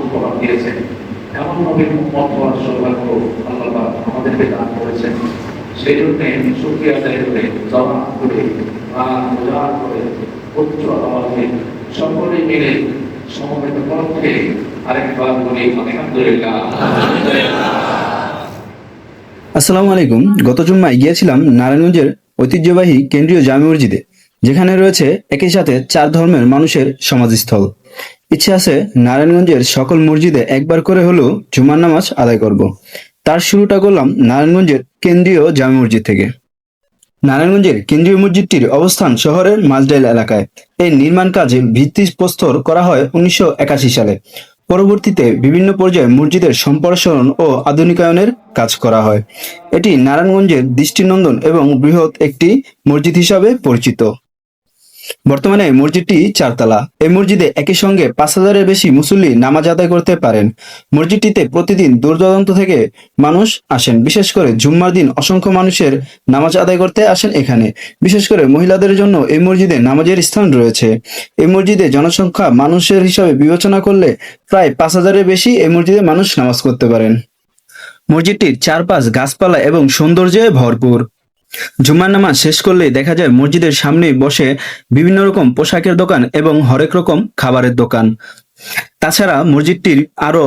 উপহার দিয়েছেন। এমন নবীর উম্মত হওয়ার সৌভাগ্য আল্লাহ পাক আমাদেরকে দান করেছেন। সেই জন্য শুকরিয়া আদায় করে জমা করে রোজা করে উচ্চ আওয়াজে সকলে মিলে সমবেত কণ্ঠে আরেকবার বলি আলহামদুলিল্লাহ। আসসালামু আলাইকুম। গত জুম্মায় গিয়েছিলাম নারায়ণগঞ্জের ঐতিহ্যবাহী কেন্দ্রীয় জামে মসজিদে, যেখানে রয়েছে একই সাথে 4 ধর্মের মানুষের সমাধিস্থল। ইচ্ছে আছে নারায়ণগঞ্জের সকল মসজিদে একবার করে হলেও জুমার নামাজ আদায় করব। তার শুরুটা করলাম নারায়ণগঞ্জের কেন্দ্রীয় জামে মসজিদ থেকে। নারায়ণগঞ্জের কেন্দ্রীয় মসজিদটির অবস্থান শহরের মাঝডাইল এলাকায়। এর নির্মাণ কাজে ভিত্তিপ্রস্তর করা হয় 1981 সালে। পরবর্তীতে বিভিন্ন পর্যায়ে মসজিদের সম্প্রসারণ ও আধুনিকায়নের কাজ করা হয়। এটি নারায়ণগঞ্জের দৃষ্টিনন্দন এবং বৃহৎ একটি মসজিদ হিসাবে পরিচিত। বর্তমানে মসজিদটি 4 তলা। এই মসজিদে একই সঙ্গে 5,000-এর বেশি মুসল্লি নামাজ আদায় করতে পারেন। মসজিদটিতে প্রতিদিন দূর দূরান্ত থেকে মানুষ আসেন। বিশেষ করে জুম্মার দিন অসংখ্য মানুষের নামাজ আদায় করতে আসেন এখানে। বিশেষ করে মহিলাদের জন্য এই মসজিদে নামাজের স্থান রয়েছে। এই মসজিদে জনসংখ্যা মানুষের হিসাবে বিবেচনা করলে প্রায় 5,000-এর বেশি এই মসজিদে মানুষ নামাজ করতে পারেন। মসজিদটির চারপাশ গাছপালা এবং সৌন্দর্যে ভরপুর। জুমার নামাজ শেষ করলেই দেখা যায় মসজিদের সামনেই বসে বিভিন্ন রকম পোশাকের দোকান এবং হরেক রকম খাবারের দোকান। তাছাড়া মসজিদটির আরো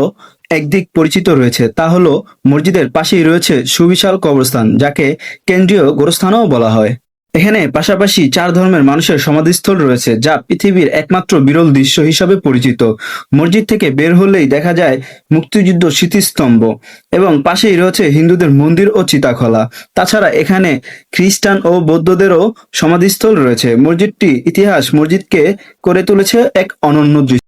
একদিক পরিচিত রয়েছে, তা হলো মসজিদের পাশেই রয়েছে সুবিশাল কবরস্থান, যাকে কেন্দ্রীয় গোরস্থানও বলা হয়। এখানে পাশাপাশি 4 ধর্মের মানুষের সমাধিস্থল রয়েছে, যা পৃথিবীর একমাত্র বিরল দৃশ্য হিসাবে পরিচিত। মসজিদ থেকে বের হলেই দেখা যায় মুক্তিযুদ্ধ স্মৃতিস্তম্ভ এবং পাশেই রয়েছে হিন্দুদের মন্দির ও চিতাখলা। তাছাড়া এখানে খ্রিস্টান ও বৌদ্ধদেরও সমাধিস্থল রয়েছে। মসজিদটি ইতিহাস মসজিদকে করে তুলেছে এক অনন্য দৃশ্য।